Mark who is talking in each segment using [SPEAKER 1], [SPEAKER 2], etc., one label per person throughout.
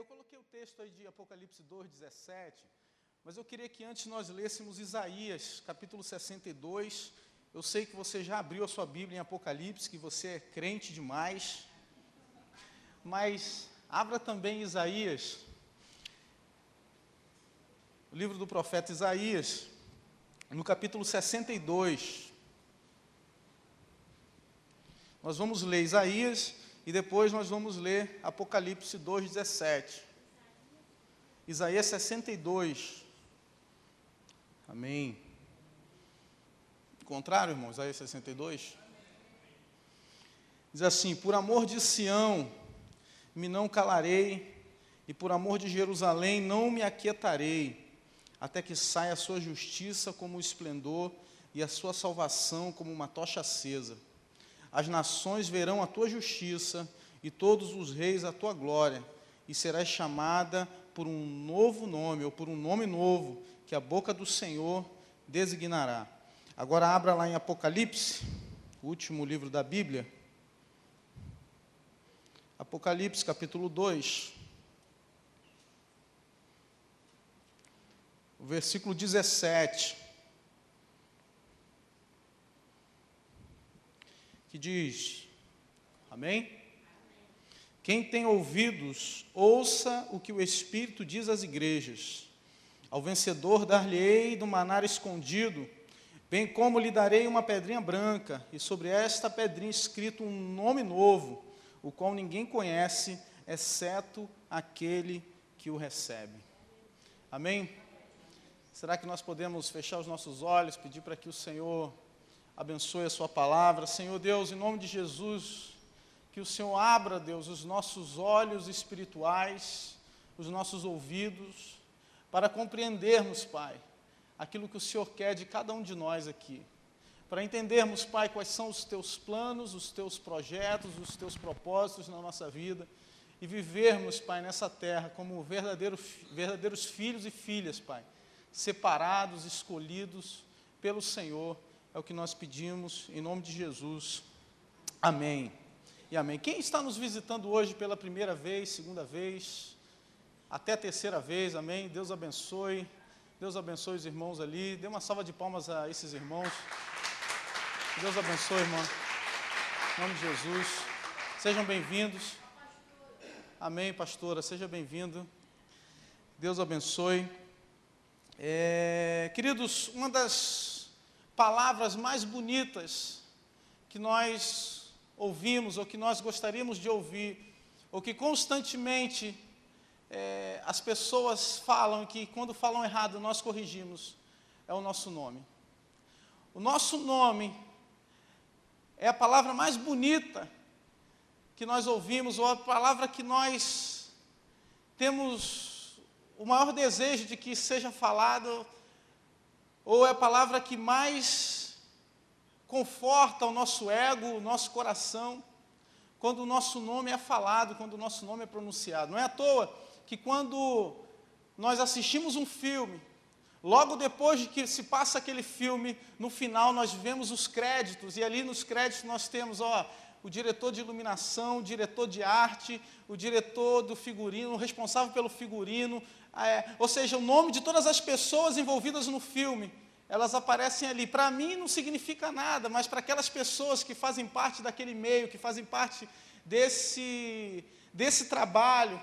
[SPEAKER 1] Eu coloquei o texto aí de Apocalipse 2:17, mas eu queria que antes nós lêssemos Isaías, capítulo 62. Eu sei que você já abriu a sua Bíblia em Apocalipse, que você é crente demais, mas abra também Isaías, o livro do profeta Isaías, no capítulo 62. Nós vamos ler Isaías e depois nós vamos ler Apocalipse 2:17. Isaías 62. Amém. Contrário, irmão, Isaías 62. Diz assim: por amor de Sião me não calarei, e por amor de Jerusalém não me aquietarei, até que saia a sua justiça como o esplendor e a sua salvação como uma tocha acesa. As nações verão a tua justiça e todos os reis a tua glória, e serás chamada por um novo nome, ou por um nome novo, que a boca do Senhor designará. Agora abra lá em Apocalipse, o último livro da Bíblia. Apocalipse capítulo 2. O versículo 17. Que diz, amém? Quem tem ouvidos, ouça o que o Espírito diz às igrejas. Ao vencedor dar-lhe-ei do maná escondido, bem como lhe darei uma pedrinha branca, e sobre esta pedrinha escrito um nome novo, o qual ninguém conhece, exceto aquele que o recebe. Amém? Será que nós podemos fechar os nossos olhos, pedir para que o Senhor abençoe a sua palavra? Senhor Deus, em nome de Jesus, que o Senhor abra, Deus, os nossos olhos espirituais, os nossos ouvidos, para compreendermos, Pai, aquilo que o Senhor quer de cada um de nós aqui. Para entendermos, Pai, quais são os teus planos, os teus projetos, os teus propósitos na nossa vida, e vivermos, Pai, nessa terra como verdadeiros filhos e filhas, Pai, separados, escolhidos pelo Senhor. É o que nós pedimos, em nome de Jesus. Amém. E amém. Quem está nos visitando hoje pela primeira vez, segunda vez, até a terceira vez, amém? Deus abençoe. Deus abençoe os irmãos ali. Dê uma salva de palmas a esses irmãos. Deus abençoe, irmão. Em nome de Jesus. Sejam bem-vindos. Amém, pastora. Seja bem-vindo. Deus abençoe. Queridos, uma das palavras mais bonitas que nós ouvimos, ou que nós gostaríamos de ouvir, ou que constantemente as pessoas falam, que quando falam errado nós corrigimos, é o nosso nome. O nosso nome é a palavra mais bonita que nós ouvimos, ou a palavra que nós temos o maior desejo de que seja falado, ou é a palavra que mais conforta o nosso ego, o nosso coração, quando o nosso nome é falado, quando o nosso nome é pronunciado. Não é à toa que quando nós assistimos um filme, logo depois de que se passa aquele filme, no final nós vemos os créditos, e ali nos créditos nós temos o diretor de iluminação, o diretor de arte, o diretor do figurino, o responsável pelo figurino, ou seja, o nome de todas as pessoas envolvidas no filme, elas aparecem ali. Para mim não significa nada, mas para aquelas pessoas que fazem parte daquele meio, que fazem parte desse trabalho,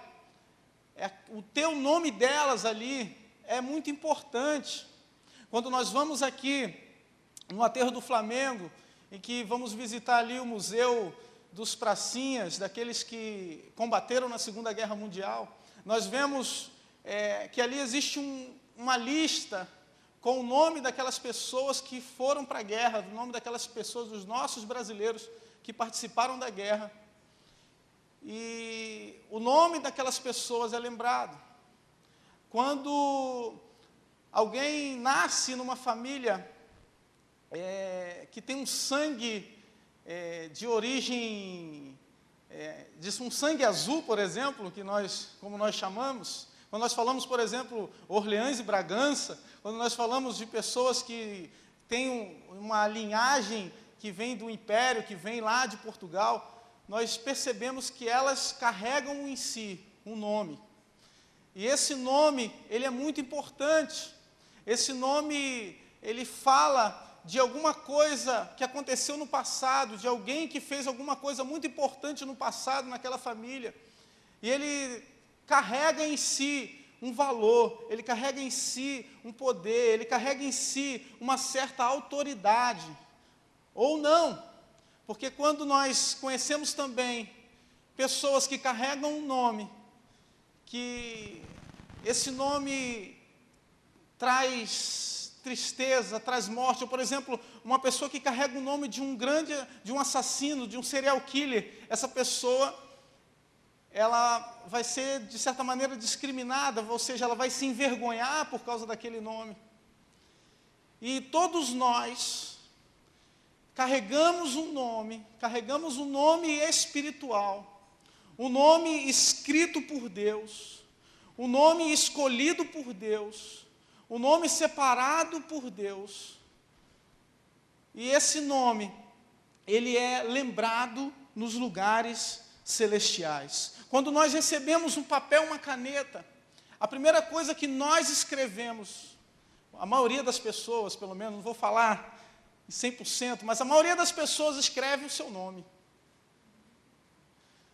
[SPEAKER 1] o teu nome delas ali é muito importante. Quando nós vamos aqui no Aterro do Flamengo, em que vamos visitar ali o Museu dos Pracinhas, daqueles que combateram na Segunda Guerra Mundial, nós vemos que ali existe uma lista com o nome daquelas pessoas que foram para a guerra, o nome daquelas pessoas, dos nossos brasileiros que participaram da guerra. E o nome daquelas pessoas é lembrado. Quando alguém nasce numa família que tem um sangue de origem, um sangue azul, por exemplo, como nós chamamos, quando nós falamos, por exemplo, Orleans e Bragança, quando nós falamos de pessoas que têm uma linhagem que vem do Império, que vem lá de Portugal, nós percebemos que elas carregam em si um nome. E esse nome, ele é muito importante. Esse nome, ele fala de alguma coisa que aconteceu no passado, de alguém que fez alguma coisa muito importante no passado, naquela família. E ele carrega em si um valor, ele carrega em si um poder, ele carrega em si uma certa autoridade. Ou não, porque quando nós conhecemos também pessoas que carregam um nome, que esse nome traz tristeza, traz morte. Ou, por exemplo, uma pessoa que carrega o nome de um assassino, de um serial killer, essa pessoa, ela vai ser, de certa maneira, discriminada, ou seja, ela vai se envergonhar por causa daquele nome. E todos nós carregamos um nome espiritual, um nome escrito por Deus, um nome escolhido por Deus, um nome separado por Deus. E esse nome, ele é lembrado nos lugares celestiais. Quando nós recebemos um papel, uma caneta, a primeira coisa que nós escrevemos, a maioria das pessoas, pelo menos, não vou falar em 100%, mas a maioria das pessoas escreve o seu nome.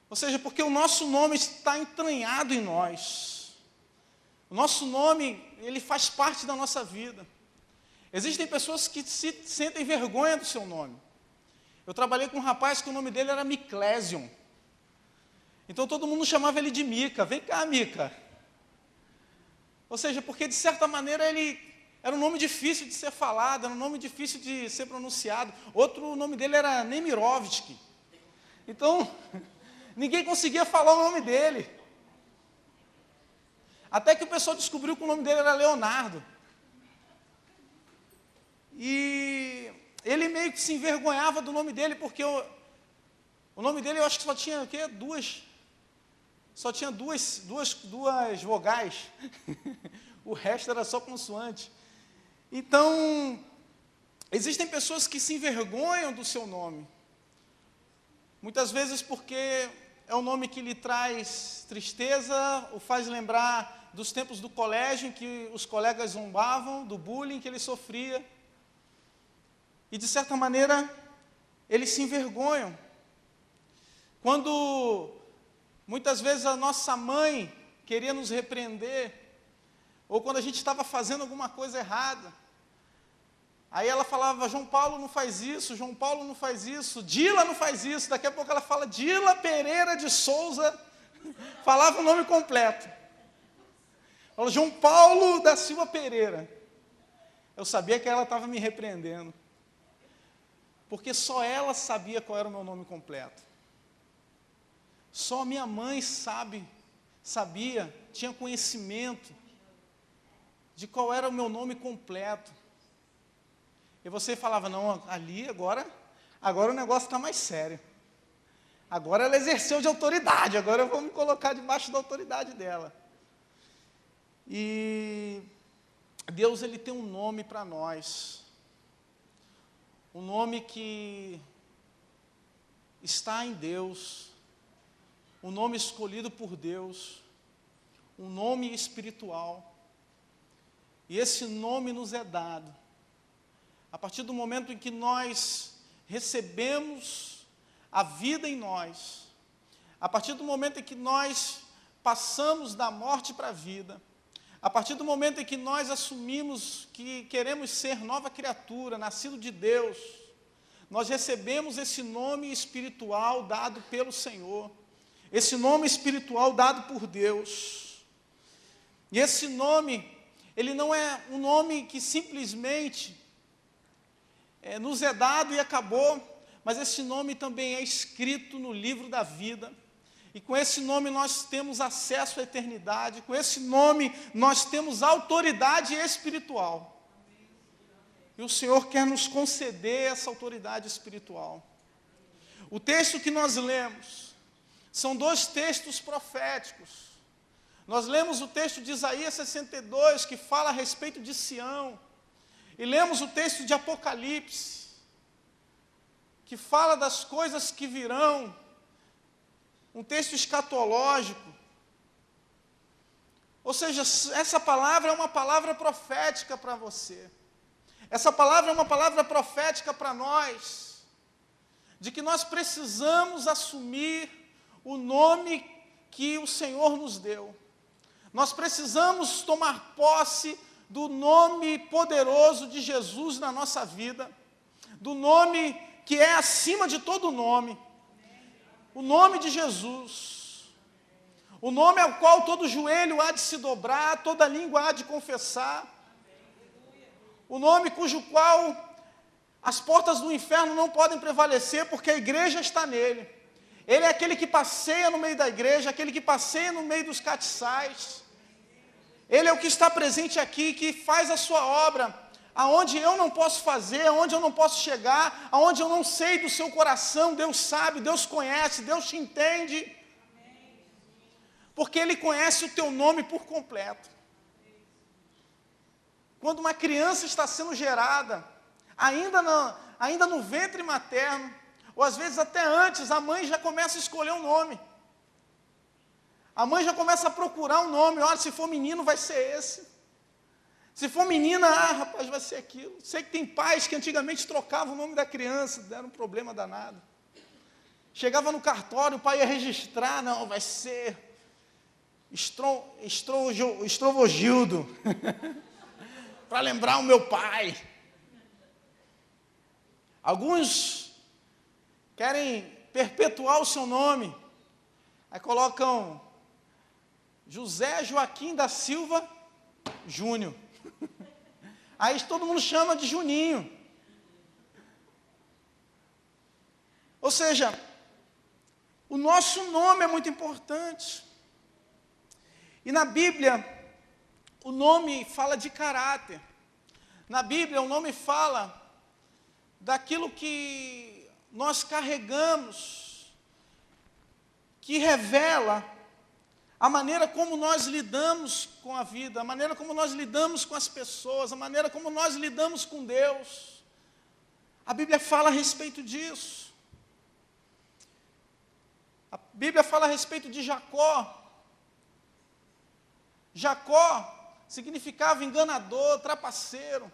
[SPEAKER 1] Ou seja, porque o nosso nome está entranhado em nós. O nosso nome, ele faz parte da nossa vida. Existem pessoas que sentem vergonha do seu nome. Eu trabalhei com um rapaz que o nome dele era Miclésion. Então todo mundo chamava ele de Mica. Vem cá, Mica. Ou seja, porque de certa maneira ele era um nome difícil de ser falado, era um nome difícil de ser pronunciado. Outro, o nome dele era Nemirovsky. Então, ninguém conseguia falar o nome dele. Até que o pessoal descobriu que o nome dele era Leonardo. E ele meio que se envergonhava do nome dele, porque o nome dele eu acho que só tinha o quê? Só tinha duas vogais. O resto era só consoante. Então, existem pessoas que se envergonham do seu nome. Muitas vezes porque é um nome que lhe traz tristeza, o faz lembrar dos tempos do colégio, em que os colegas zombavam, do bullying que ele sofria. E, de certa maneira, eles se envergonham. Quando, muitas vezes, a nossa mãe queria nos repreender, ou quando a gente estava fazendo alguma coisa errada, aí ela falava, João Paulo não faz isso, João Paulo não faz isso, Dila não faz isso. Daqui a pouco ela fala, Dila Pereira de Souza, falava o nome completo. Fala, João Paulo da Silva Pereira. Eu sabia que ela estava me repreendendo, porque só ela sabia qual era o meu nome completo. Só minha mãe sabia, tinha conhecimento de qual era o meu nome completo. E você falava, não, ali agora o negócio está mais sério. Agora ela exerceu de autoridade, agora eu vou me colocar debaixo da autoridade dela. E Deus, ele tem um nome para nós. Um nome que está em Deus. Um nome escolhido por Deus. Um nome espiritual. E esse nome nos é dado a partir do momento em que nós recebemos a vida em nós, a partir do momento em que nós passamos da morte para a vida, a partir do momento em que nós assumimos que queremos ser nova criatura, nascido de Deus, nós recebemos esse nome espiritual dado pelo Senhor, esse nome espiritual dado por Deus. E esse nome, ele não é um nome que simplesmente nos é dado e acabou, mas esse nome também é escrito no livro da vida, e com esse nome nós temos acesso à eternidade, com esse nome nós temos autoridade espiritual, e o Senhor quer nos conceder essa autoridade espiritual. O texto que nós lemos, são 2 textos proféticos. Nós lemos o texto de Isaías 62, que fala a respeito de Sião, e lemos o texto de Apocalipse, que fala das coisas que virão, um texto escatológico. Ou seja, essa palavra é uma palavra profética para você. Essa palavra é uma palavra profética para nós, de que nós precisamos assumir o nome que o Senhor nos deu. Nós precisamos tomar posse do nome poderoso de Jesus na nossa vida, do nome que é acima de todo nome, o nome de Jesus. O nome ao qual todo joelho há de se dobrar, toda língua há de confessar. O nome cujo qual as portas do inferno não podem prevalecer, porque a igreja está nele. Ele é aquele que passeia no meio da igreja, aquele que passeia no meio dos castiçais. Ele é o que está presente aqui, que faz a sua obra, aonde eu não posso fazer, aonde eu não posso chegar, aonde eu não sei do seu coração. Deus sabe, Deus conhece, Deus te entende. Porque Ele conhece o teu nome por completo. Quando uma criança está sendo gerada, ainda no ventre materno, ou às vezes até antes, a mãe já começa a escolher um nome. A mãe já começa a procurar um nome. Olha, se for menino vai ser esse. Se for menina, rapaz, vai ser aquilo. Sei que tem pais que antigamente trocavam o nome da criança, deram um problema danado. Chegava no cartório, o pai ia registrar, não, vai ser Estrovogildo, para lembrar o meu pai. Alguns querem perpetuar o seu nome, aí colocam José Joaquim da Silva Júnior. Aí todo mundo chama de Juninho. Ou seja, o nosso nome é muito importante. E na Bíblia, o nome fala de caráter. Na Bíblia, o nome fala daquilo que nós carregamos, que revela a maneira como nós lidamos com a vida, a maneira como nós lidamos com as pessoas, a maneira como nós lidamos com Deus. A Bíblia fala a respeito disso. A Bíblia fala a respeito de Jacó. Jacó significava enganador, trapaceiro.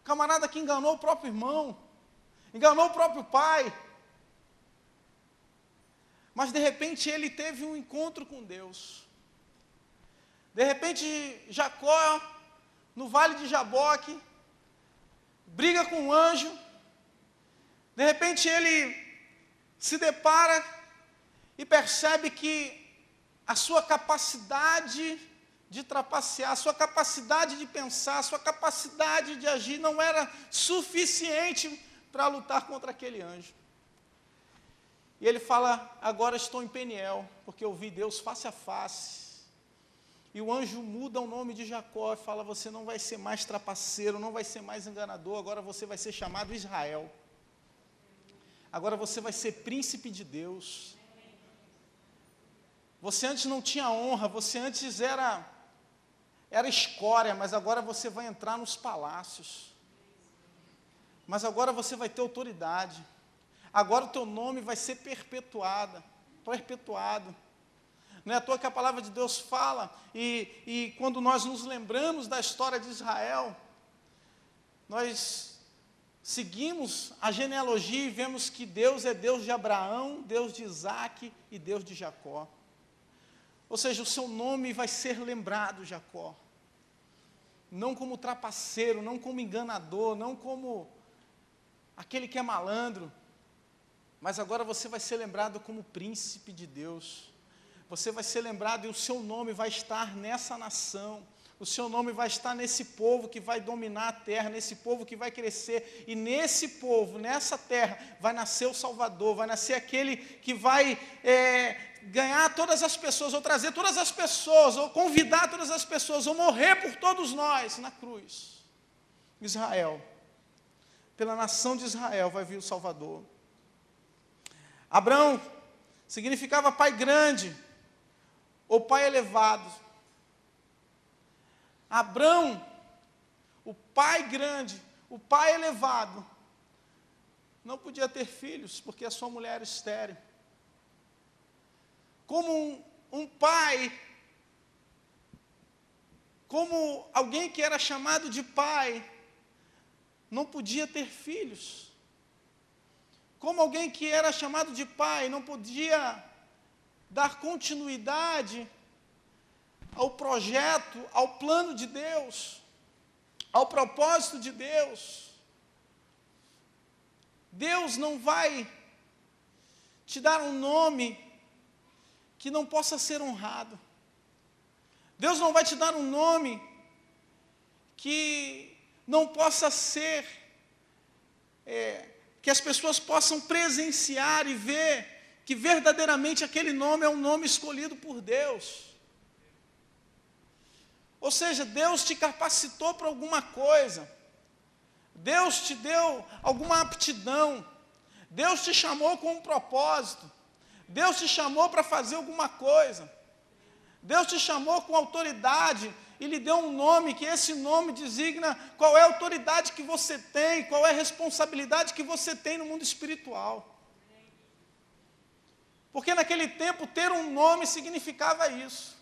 [SPEAKER 1] Camarada que enganou o próprio irmão, enganou o próprio pai. Mas de repente ele teve um encontro com Deus. De repente Jacó, no vale de Jaboque, briga com um anjo. De repente ele se depara e percebe que a sua capacidade de trapacear, a sua capacidade de pensar, a sua capacidade de agir não era suficiente para lutar contra aquele anjo. E ele fala, agora estou em Peniel, porque eu vi Deus face a face. E o anjo muda o nome de Jacó e fala, você não vai ser mais trapaceiro, não vai ser mais enganador, agora você vai ser chamado Israel. Agora você vai ser príncipe de Deus. Você antes não tinha honra, você antes era escória, mas agora você vai entrar nos palácios. Mas agora você vai ter autoridade. Agora o teu nome vai ser perpetuado. Não é à toa que a palavra de Deus fala, e quando nós nos lembramos da história de Israel, nós seguimos a genealogia e vemos que Deus é Deus de Abraão, Deus de Isaque e Deus de Jacó. Ou seja, o seu nome vai ser lembrado, Jacó. Não como trapaceiro, não como enganador, não como aquele que é malandro. Mas agora você vai ser lembrado como príncipe de Deus. Você vai ser lembrado e o seu nome vai estar nessa nação. O seu nome vai estar nesse povo que vai dominar a terra, nesse povo que vai crescer. E nesse povo, nessa terra, vai nascer o Salvador, vai nascer aquele que vai ganhar todas as pessoas, ou trazer todas as pessoas, ou convidar todas as pessoas, ou morrer por todos nós na cruz. Israel. Pela nação de Israel vai vir o Salvador. Abrão significava pai grande, ou pai elevado. Abrão, o pai grande, o pai elevado, não podia ter filhos, porque a sua mulher era estéril. Como um pai Como alguém que era chamado de pai, não podia ter filhos. Como alguém que era chamado de pai, não podia dar continuidade ao projeto, ao plano de Deus, ao propósito de Deus. Deus não vai te dar um nome que não possa ser honrado. Deus não vai te dar um nome que não possa ser, que as pessoas possam presenciar e ver que verdadeiramente aquele nome é um nome escolhido por Deus. Ou seja, Deus te capacitou para alguma coisa. Deus te deu alguma aptidão. Deus te chamou com um propósito. Deus te chamou para fazer alguma coisa. Deus te chamou com autoridade e lhe deu um nome, que esse nome designa qual é a autoridade que você tem, qual é a responsabilidade que você tem no mundo espiritual. Porque naquele tempo ter um nome significava isso.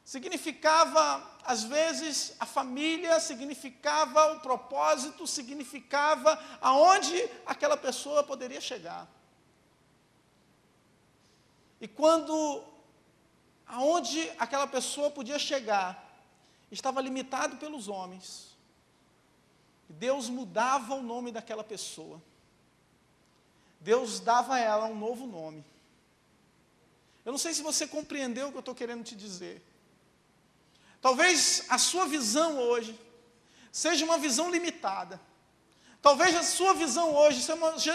[SPEAKER 1] Significava, às vezes, a família, significava o propósito, significava aonde aquela pessoa poderia chegar. E quando aonde aquela pessoa podia chegar estava limitado pelos homens, Deus mudava o nome daquela pessoa. Deus dava a ela um novo nome. Eu não sei se você compreendeu o que eu estou querendo te dizer. Talvez a sua visão hoje seja uma visão limitada. Talvez a sua visão hoje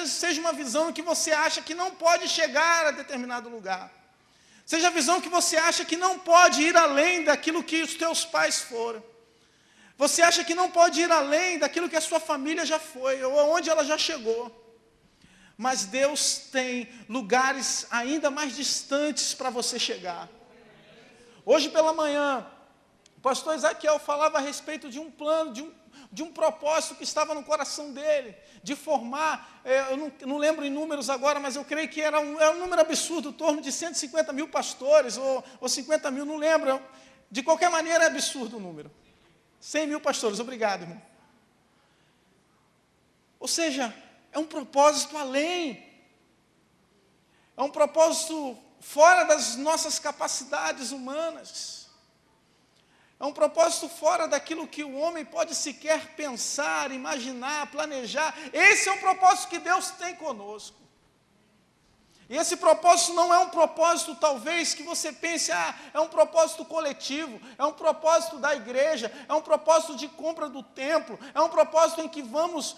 [SPEAKER 1] seja uma visão em que você acha que não pode chegar a determinado lugar. Seja a visão que você acha que não pode ir além daquilo que os teus pais foram. Você acha que não pode ir além daquilo que a sua família já foi, ou aonde ela já chegou. Mas Deus tem lugares ainda mais distantes para você chegar. Hoje pela manhã, o pastor Ezequiel falava a respeito de um plano, de um propósito que estava no coração dele, de formar, eu não lembro em números agora, mas eu creio que era um número absurdo, em torno de 150 mil pastores, ou 50 mil, não lembro. De qualquer maneira é absurdo o número. 100 mil pastores, obrigado, irmão. Ou seja, é um propósito além, é um propósito fora das nossas capacidades humanas. É um propósito fora daquilo que o homem pode sequer pensar, imaginar, planejar. Esse é o propósito que Deus tem conosco. E esse propósito não é um propósito, talvez, que você pense, é um propósito coletivo, é um propósito da igreja, é um propósito de compra do templo, é um propósito em que vamos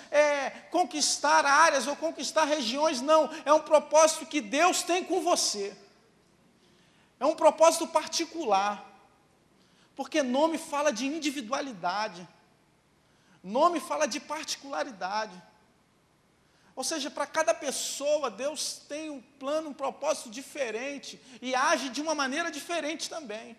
[SPEAKER 1] conquistar áreas ou conquistar regiões. Não, é um propósito que Deus tem com você. É um propósito particular. Porque nome fala de individualidade. Nome fala de particularidade. Ou seja, para cada pessoa, Deus tem um plano, um propósito diferente. E age de uma maneira diferente também.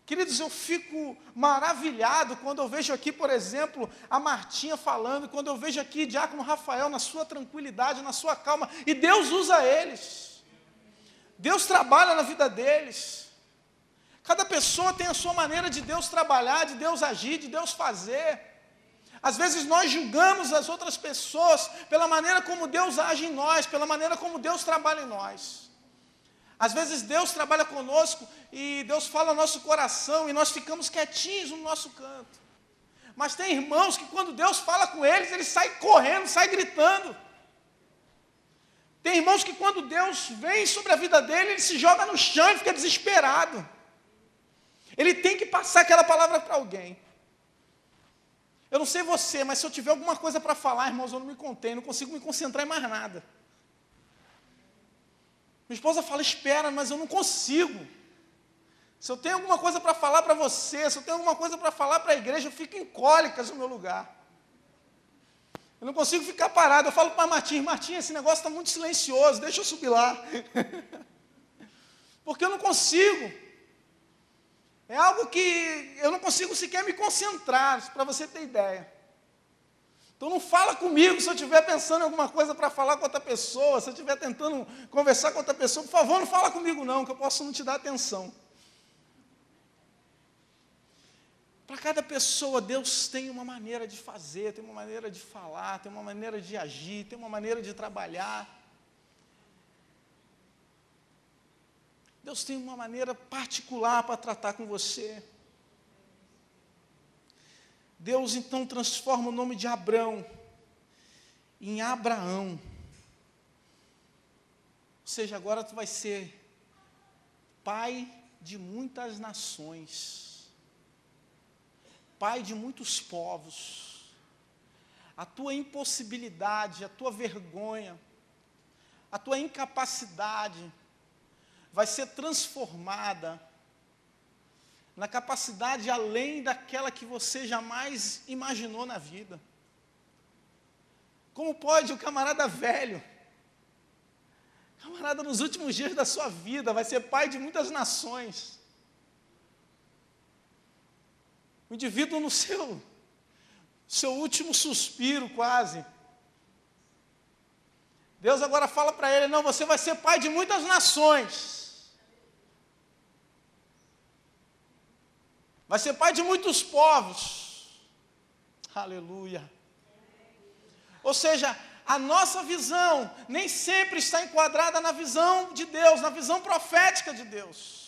[SPEAKER 1] Queridos, eu fico maravilhado quando eu vejo aqui, por exemplo, a Martinha falando, quando eu vejo aqui o diácono Rafael na sua tranquilidade, na sua calma. E Deus usa eles. Deus trabalha na vida deles. Cada pessoa tem a sua maneira de Deus trabalhar, de Deus agir, de Deus fazer. Às vezes nós julgamos as outras pessoas pela maneira como Deus age em nós, pela maneira como Deus trabalha em nós. Às vezes Deus trabalha conosco e Deus fala ao nosso coração e nós ficamos quietinhos no nosso canto. Mas tem irmãos que quando Deus fala com eles saem correndo, saem gritando. Tem irmãos que quando Deus vem sobre a vida dele, ele se joga no chão e fica desesperado. Ele tem que passar aquela palavra para alguém. Eu não sei você, mas se eu tiver alguma coisa para falar, irmãos, eu não me contei, não consigo me concentrar em mais nada. Minha esposa fala, espera, mas eu não consigo. Se eu tenho alguma coisa para falar para você, se eu tenho alguma coisa para falar para a igreja, eu fico em cólicas no meu lugar. Eu não consigo ficar parado. Eu falo para Martim, esse negócio está muito silencioso, deixa eu subir lá. Porque eu não consigo. É algo que eu não consigo sequer me concentrar, para você ter ideia. Então não fala comigo se eu estiver pensando em alguma coisa para falar com outra pessoa, se eu estiver tentando conversar com outra pessoa, por favor, não fala comigo não, que eu posso não te dar atenção. Para cada pessoa, Deus tem uma maneira de fazer, tem uma maneira de falar, tem uma maneira de agir, tem uma maneira de trabalhar. Deus tem uma maneira particular para tratar com você. Deus então transforma o nome de Abrão em Abraão. Ou seja, agora tu vai ser pai de muitas nações, pai de muitos povos. A tua impossibilidade, a tua vergonha, a tua incapacidade vai ser transformada na capacidade além daquela que você jamais imaginou na vida. Como pode o camarada velho, camarada nos últimos dias da sua vida, vai ser pai de muitas nações. O indivíduo no seu último suspiro quase. Deus agora fala para ele, não, você vai ser pai de muitas nações. Vai ser pai de muitos povos. Aleluia. Ou seja, a nossa visão nem sempre está enquadrada na visão de Deus, na visão profética de Deus.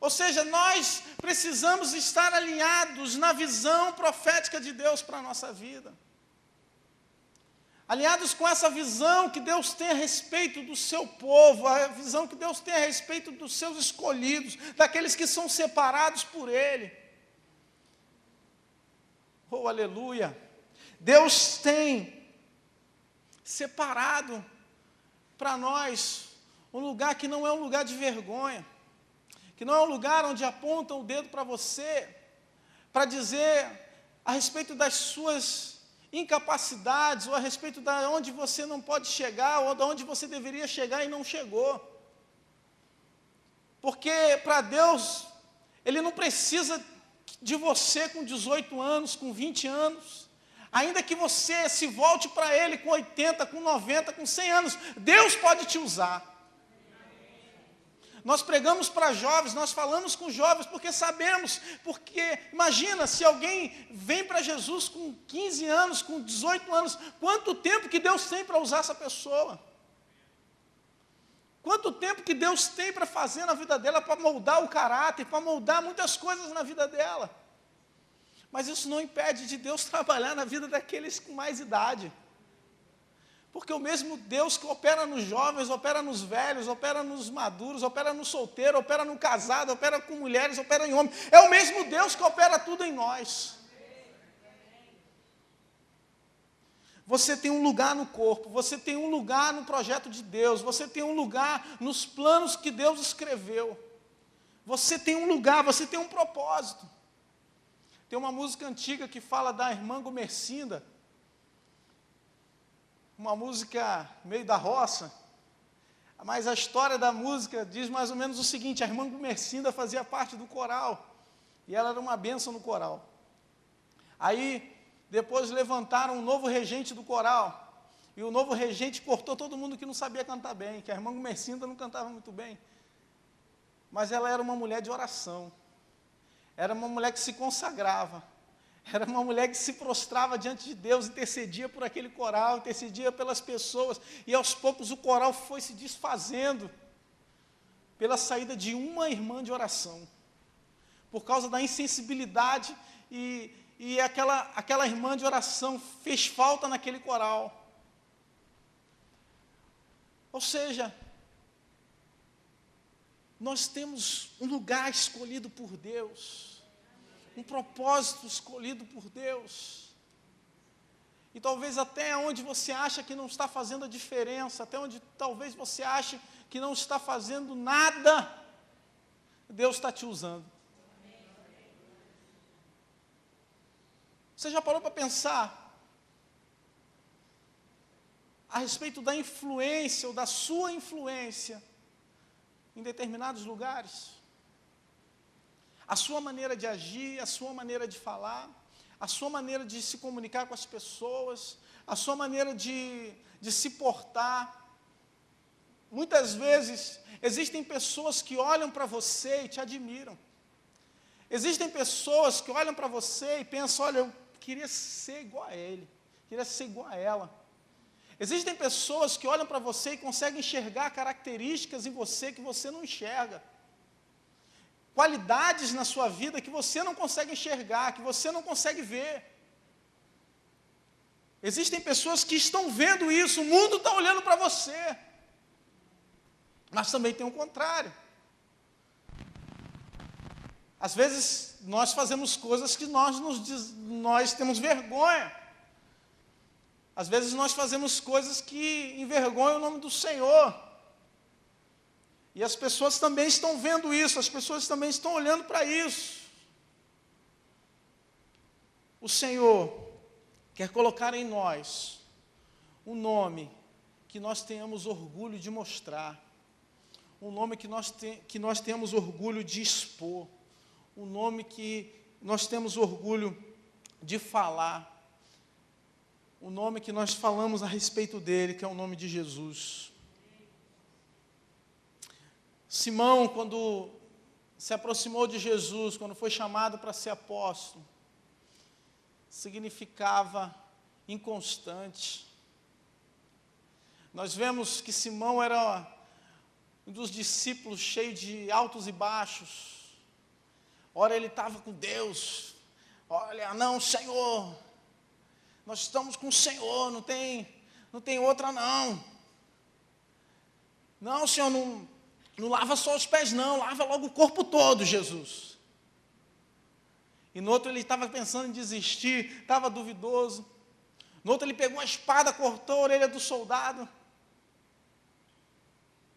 [SPEAKER 1] Ou seja, nós precisamos estar alinhados na visão profética de Deus para a nossa vida. Alinhados com essa visão que Deus tem a respeito do seu povo, a visão que Deus tem a respeito dos seus escolhidos, daqueles que são separados por Ele. Oh, aleluia! Deus tem separado para nós um lugar que não é um lugar de vergonha, que não é um lugar onde apontam o dedo para você, para dizer a respeito das suas incapacidades, ou a respeito de onde você não pode chegar, ou de onde você deveria chegar e não chegou. Porque para Deus, Ele não precisa de você com 18 anos, com 20 anos, ainda que você se volte para Ele com 80, com 90, com 100 anos, Deus pode te usar. Nós pregamos para jovens, nós falamos com jovens, porque sabemos, porque imagina se alguém vem para Jesus com 15 anos, com 18 anos, quanto tempo que Deus tem para usar essa pessoa? Quanto tempo que Deus tem para fazer na vida dela, para moldar o caráter, para moldar muitas coisas na vida dela. Mas isso não impede de Deus trabalhar na vida daqueles com mais idade. Porque o mesmo Deus que opera nos jovens, opera nos velhos, opera nos maduros, opera no solteiro, opera no casado, opera com mulheres, opera em homens. É o mesmo Deus que opera tudo em nós. Você tem um lugar no corpo, você tem um lugar no projeto de Deus, você tem um lugar nos planos que Deus escreveu. Você tem um lugar, você tem um propósito. Tem uma música antiga que fala da irmã Gomercinda, uma música meio da roça, mas a história da música diz mais ou menos o seguinte: a irmã Gomercinda fazia parte do coral, e ela era uma bênção no coral. Aí, depois levantaram um novo regente do coral, e o novo regente cortou todo mundo que não sabia cantar bem, que a irmã Gomercinda não cantava muito bem, mas ela era uma mulher de oração, era uma mulher que se consagrava, era uma mulher que se prostrava diante de Deus, intercedia por aquele coral, intercedia pelas pessoas, e aos poucos o coral foi se desfazendo, pela saída de uma irmã de oração, por causa da insensibilidade, e aquela irmã de oração fez falta naquele coral. Ou seja, nós temos um lugar escolhido por Deus, um propósito escolhido por Deus, e talvez até onde você acha que não está fazendo a diferença, até onde talvez você ache que não está fazendo nada, Deus está te usando. Você já parou para pensar a respeito da influência, ou da sua influência, em determinados lugares? A sua maneira de agir, a sua maneira de falar, a sua maneira de se comunicar com as pessoas, a sua maneira de se portar. Muitas vezes, existem pessoas que olham para você e te admiram. Existem pessoas que olham para você e pensam, olha, eu queria ser igual a ele, queria ser igual a ela. Existem pessoas que olham para você e conseguem enxergar características em você que você não enxerga. Qualidades na sua vida que você não consegue enxergar, que você não consegue ver. Existem pessoas que estão vendo isso, o mundo está olhando para você. Mas também tem o contrário. Às vezes, nós fazemos coisas que nós temos vergonha. Às vezes, nós fazemos coisas que envergonham o nome do Senhor. E as pessoas também estão vendo isso, as pessoas também estão olhando para isso. O Senhor quer colocar em nós um nome que nós tenhamos orgulho de mostrar, um nome que nós tenhamos orgulho de expor, um nome que nós temos orgulho de falar, o nome que nós falamos a respeito dele, que é o nome de Jesus. Simão, quando se aproximou de Jesus, quando foi chamado para ser apóstolo, significava inconstante. Nós vemos que Simão era um dos discípulos cheio de altos e baixos. Ora ele estava com Deus, olha, não, Senhor, nós estamos com o Senhor, não tem outra não. Não, Senhor, não lava só os pés não, lava logo o corpo todo, Jesus. E no outro ele estava pensando em desistir, estava duvidoso. No outro ele pegou uma espada, cortou a orelha do soldado.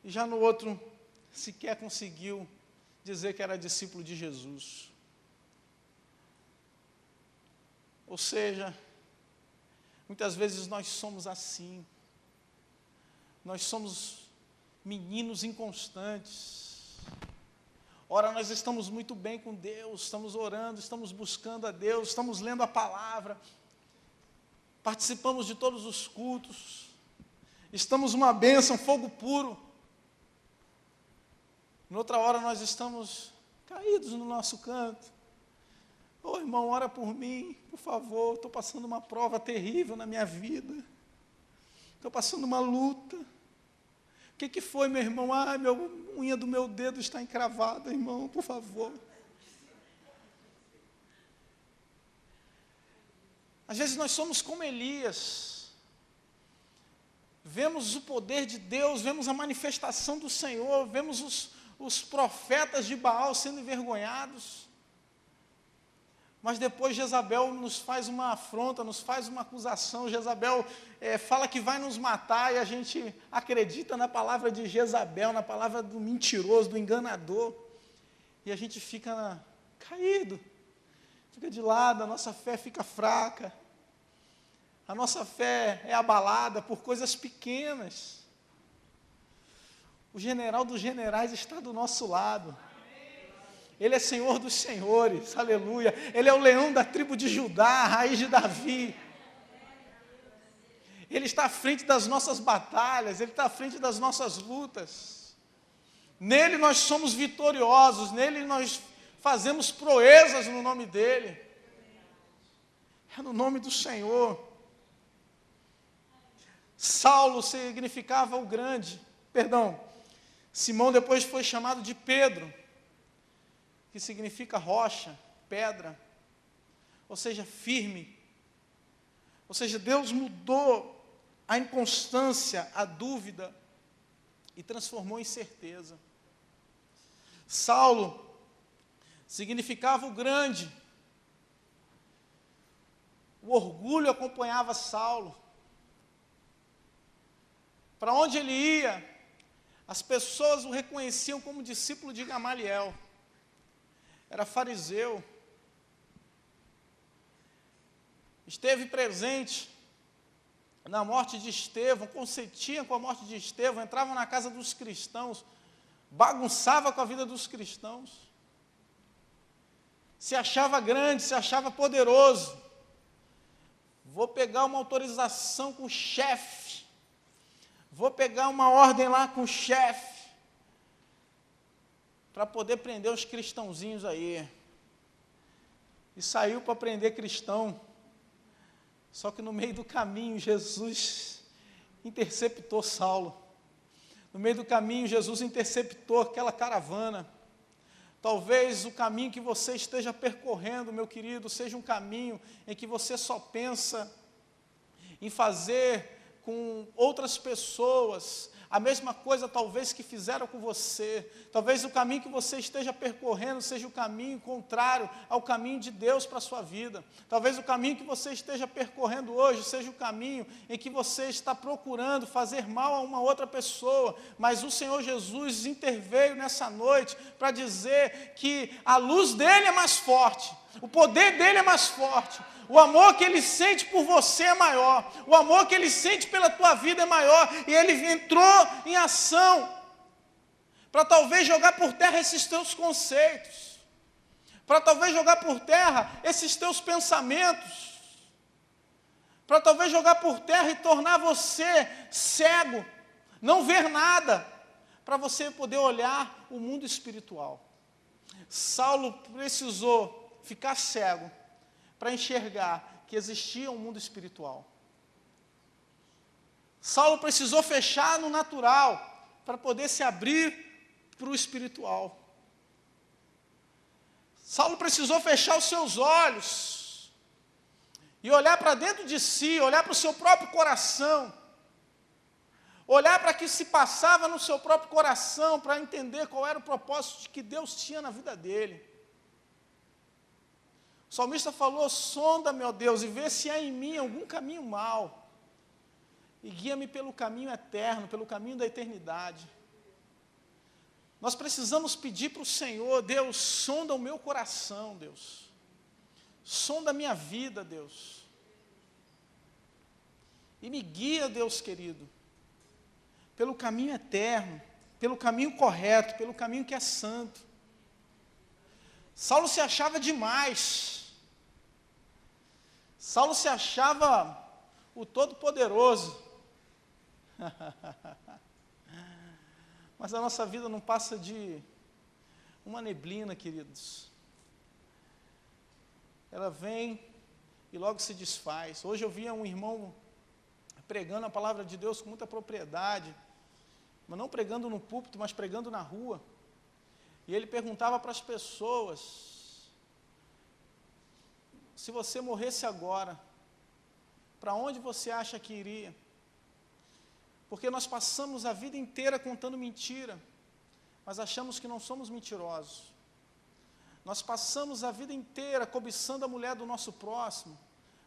[SPEAKER 1] E já no outro sequer conseguiu dizer que era discípulo de Jesus. Ou seja, muitas vezes nós somos assim. Nós somos meninos inconstantes. Ora, nós estamos muito bem com Deus, estamos orando, estamos buscando a Deus, estamos lendo a palavra, participamos de todos os cultos, estamos uma bênção, fogo puro. Em outra hora nós estamos caídos no nosso canto. Ô irmão, ora por mim, por favor, estou passando uma prova terrível na minha vida. Estou passando uma luta. O que foi, meu irmão? Ah, a unha do meu dedo está encravada, irmão, por favor. Às vezes nós somos como Elias. Vemos o poder de Deus, vemos a manifestação do Senhor, vemos os profetas de Baal sendo envergonhados. Mas depois Jezabel nos faz uma afronta, nos faz uma acusação. Jezabel fala que vai nos matar e a gente acredita na palavra de Jezabel, na palavra do mentiroso, do enganador. E a gente fica caído, fica de lado, a nossa fé fica fraca. A nossa fé é abalada por coisas pequenas. O general dos generais está do nosso lado. Ele é Senhor dos senhores, aleluia. Ele é o leão da tribo de Judá, a raiz de Davi. Ele está à frente das nossas batalhas, Ele está à frente das nossas lutas. Nele nós somos vitoriosos, nele nós fazemos proezas no nome dEle. É no nome do Senhor. Saulo significava o grande, Simão depois foi chamado de Pedro, que significa rocha, pedra, ou seja, firme. Ou seja, Deus mudou a inconstância, a dúvida, e transformou em certeza. Saulo significava o grande. O orgulho acompanhava Saulo. Para onde ele ia, as pessoas o reconheciam como discípulo de Gamaliel. Era fariseu, esteve presente na morte de Estevão, consentia com a morte de Estevão, entrava na casa dos cristãos, bagunçava com a vida dos cristãos, se achava grande, se achava poderoso. Vou pegar uma autorização com o chefe, vou pegar uma ordem lá com o chefe, para poder prender os cristãozinhos aí. e saiu para prender cristão. Só que no meio do caminho, Jesus interceptou Saulo. No meio do caminho, Jesus interceptou aquela caravana. Talvez o caminho que você esteja percorrendo, meu querido, seja um caminho em que você só pensa em fazer com outras pessoas a mesma coisa talvez que fizeram com você. Talvez o caminho que você esteja percorrendo seja o caminho contrário ao caminho de Deus para a sua vida. Talvez o caminho que você esteja percorrendo hoje seja o caminho em que você está procurando fazer mal a uma outra pessoa, mas o Senhor Jesus interveio nessa noite para dizer que a luz dele é mais forte, o poder dele é mais forte. O amor que ele sente por você é maior. O amor que ele sente pela tua vida é maior. E ele entrou em ação para talvez jogar por terra esses teus conceitos, para talvez jogar por terra esses teus pensamentos, para talvez jogar por terra e tornar você cego, não ver nada, para você poder olhar o mundo espiritual. Saulo precisou ficar cego para enxergar que existia um mundo espiritual. Saulo precisou fechar no natural para poder se abrir para o espiritual. Saulo precisou fechar os seus olhos e olhar para dentro de si, olhar para o seu próprio coração, olhar para o que se passava no seu próprio coração para entender qual era o propósito que Deus tinha na vida dele. O salmista falou: sonda, meu Deus, e vê se há em mim algum caminho mau, e guia-me pelo caminho eterno, pelo caminho da eternidade. Nós precisamos pedir para o Senhor: Deus, sonda o meu coração, Deus, sonda a minha vida, Deus, e me guia, Deus querido, pelo caminho eterno, pelo caminho correto, pelo caminho que é santo. Saulo se achava demais. Saulo se achava o Todo-Poderoso. Mas a nossa vida não passa de uma neblina, queridos. Ela vem e logo se desfaz. Hoje eu via um irmão pregando a palavra de Deus com muita propriedade, mas não pregando no púlpito, mas pregando na rua. E ele perguntava para as pessoas: se você morresse agora, para onde você acha que iria? Porque nós passamos a vida inteira contando mentira, mas achamos que não somos mentirosos. Nós passamos a vida inteira cobiçando a mulher do nosso próximo,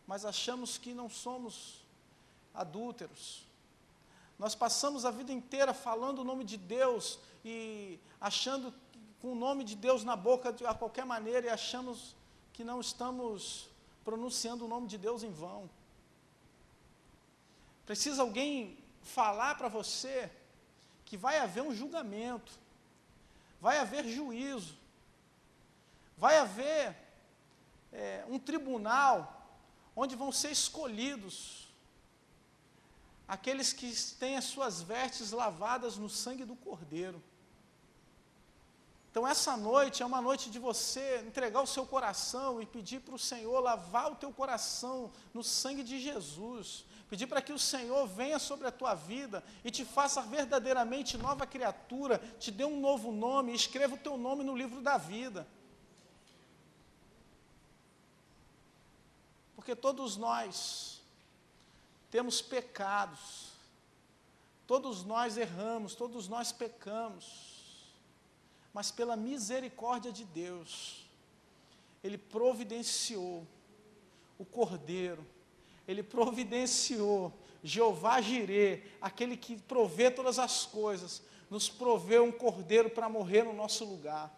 [SPEAKER 1] mas achamos que não somos adúlteros. Nós passamos a vida inteira falando o nome de Deus e achando com o nome de Deus na boca de qualquer maneira, e achamos que não estamos pronunciando o nome de Deus em vão. Precisa alguém falar para você que vai haver um julgamento, vai haver juízo, vai haver um tribunal onde vão ser escolhidos aqueles que têm as suas vestes lavadas no sangue do Cordeiro. Então essa noite é uma noite de você entregar o seu coração e pedir para o Senhor lavar o teu coração no sangue de Jesus. Pedir para que o Senhor venha sobre a tua vida e te faça verdadeiramente nova criatura, te dê um novo nome, e escreva o teu nome no livro da vida. Porque todos nós temos pecados, todos nós erramos, todos nós pecamos, mas pela misericórdia de Deus, Ele providenciou o Cordeiro, Ele providenciou Jeová Jirê, aquele que provê todas as coisas, nos proveu um Cordeiro para morrer no nosso lugar,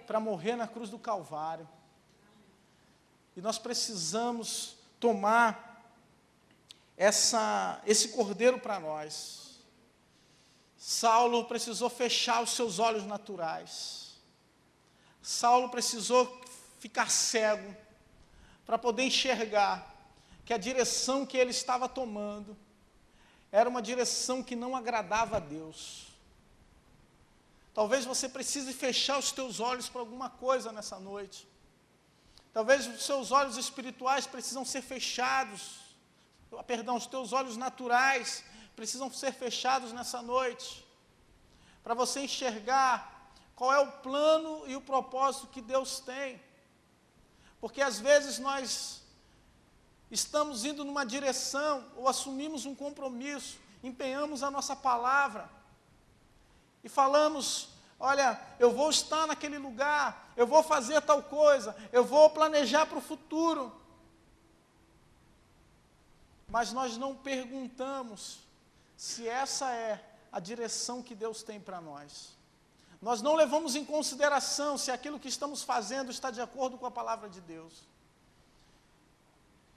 [SPEAKER 1] para morrer na cruz do Calvário. E nós precisamos tomar esse Cordeiro para nós. Saulo precisou fechar os seus olhos naturais. Saulo precisou ficar cego para poder enxergar que a direção que ele estava tomando era uma direção que não agradava a Deus. Talvez você precise fechar os teus olhos para alguma coisa nessa noite. Talvez os seus olhos espirituais precisam ser fechados. Perdão, os teus olhos naturais precisam ser fechados nessa noite, para você enxergar qual é o plano e o propósito que Deus tem. Porque às vezes nós estamos indo numa direção, ou assumimos um compromisso, empenhamos a nossa palavra, e falamos, olha, eu vou estar naquele lugar, eu vou fazer tal coisa, eu vou planejar para o futuro. Mas nós não perguntamos se essa é a direção que Deus tem para nós. Nós não levamos em consideração se aquilo que estamos fazendo está de acordo com a palavra de Deus.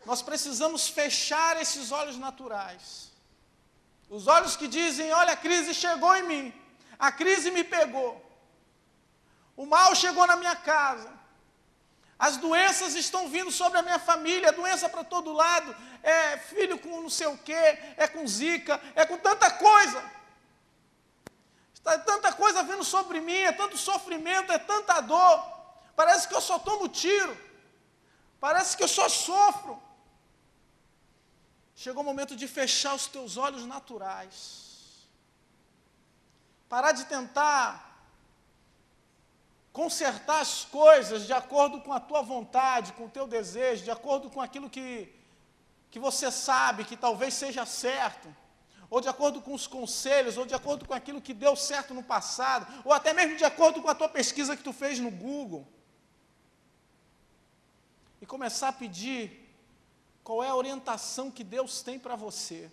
[SPEAKER 1] Nós precisamos fechar esses olhos naturais. Os olhos que dizem, olha, a crise chegou em mim, a crise me pegou, o mal chegou na minha casa, as doenças estão vindo sobre a minha família, doença para todo lado, é filho com não sei o quê, é com zika, é com tanta coisa. Está tanta coisa vindo sobre mim, é tanto sofrimento, é tanta dor. Parece que eu só tomo tiro, parece que eu só sofro. Chegou o momento de fechar os teus olhos naturais. Parar de tentar consertar as coisas de acordo com a tua vontade, com o teu desejo, de acordo com aquilo que você sabe que talvez seja certo, ou de acordo com os conselhos, ou de acordo com aquilo que deu certo no passado, ou até mesmo de acordo com a tua pesquisa que tu fez no Google. E começar a pedir qual é a orientação que Deus tem para você.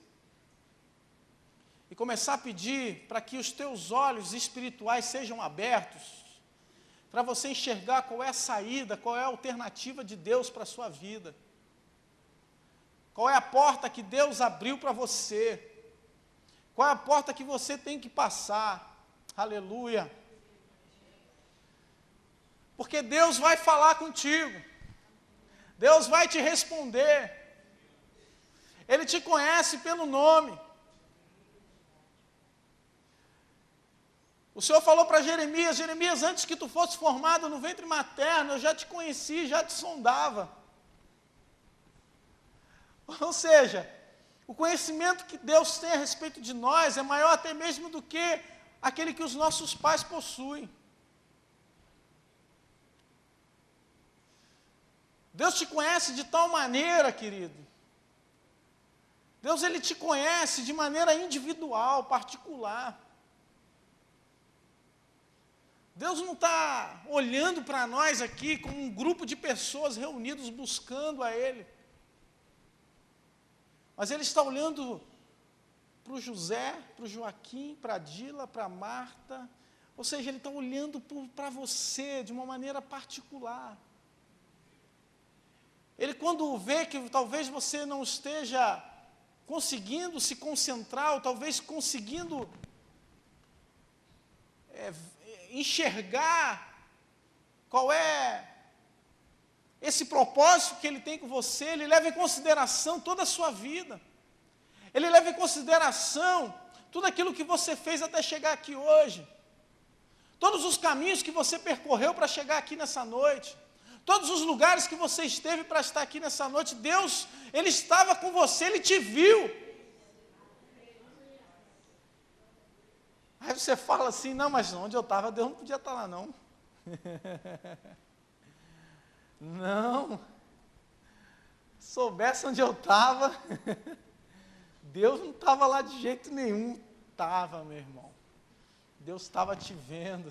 [SPEAKER 1] E começar a pedir para que os teus olhos espirituais sejam abertos, para você enxergar qual é a saída, qual é a alternativa de Deus para a sua vida. Qual é a porta que Deus abriu para você? Qual é a porta que você tem que passar? Aleluia. Porque Deus vai falar contigo. Deus vai te responder. Ele te conhece pelo nome. O Senhor falou para Jeremias, Jeremias, antes que tu fosse formado no ventre materno, eu já te conheci, já te sondava. Ou seja, o conhecimento que Deus tem a respeito de nós é maior até mesmo do que aquele que os nossos pais possuem. Deus te conhece de tal maneira, querido. Deus, Ele te conhece de maneira individual, particular. Deus não está olhando para nós aqui como um grupo de pessoas reunidos buscando a Ele. Mas Ele está olhando para o José, para o Joaquim, para a Dila, para a Marta. Ou seja, Ele está olhando para você de uma maneira particular. Ele, quando vê que talvez você não esteja conseguindo se concentrar, ou talvez conseguindo enxergar qual é esse propósito que Ele tem com você, Ele leva em consideração toda a sua vida. Ele leva em consideração tudo aquilo que você fez até chegar aqui hoje. Todos os caminhos que você percorreu para chegar aqui nessa noite. Todos os lugares que você esteve para estar aqui nessa noite. Deus, Ele estava com você, Ele te viu. Aí você fala assim, não, mas onde eu estava, Deus não podia estar lá, não. Não. Soubesse onde eu estava, Deus não estava lá de jeito nenhum. Estava, meu irmão. Deus estava te vendo.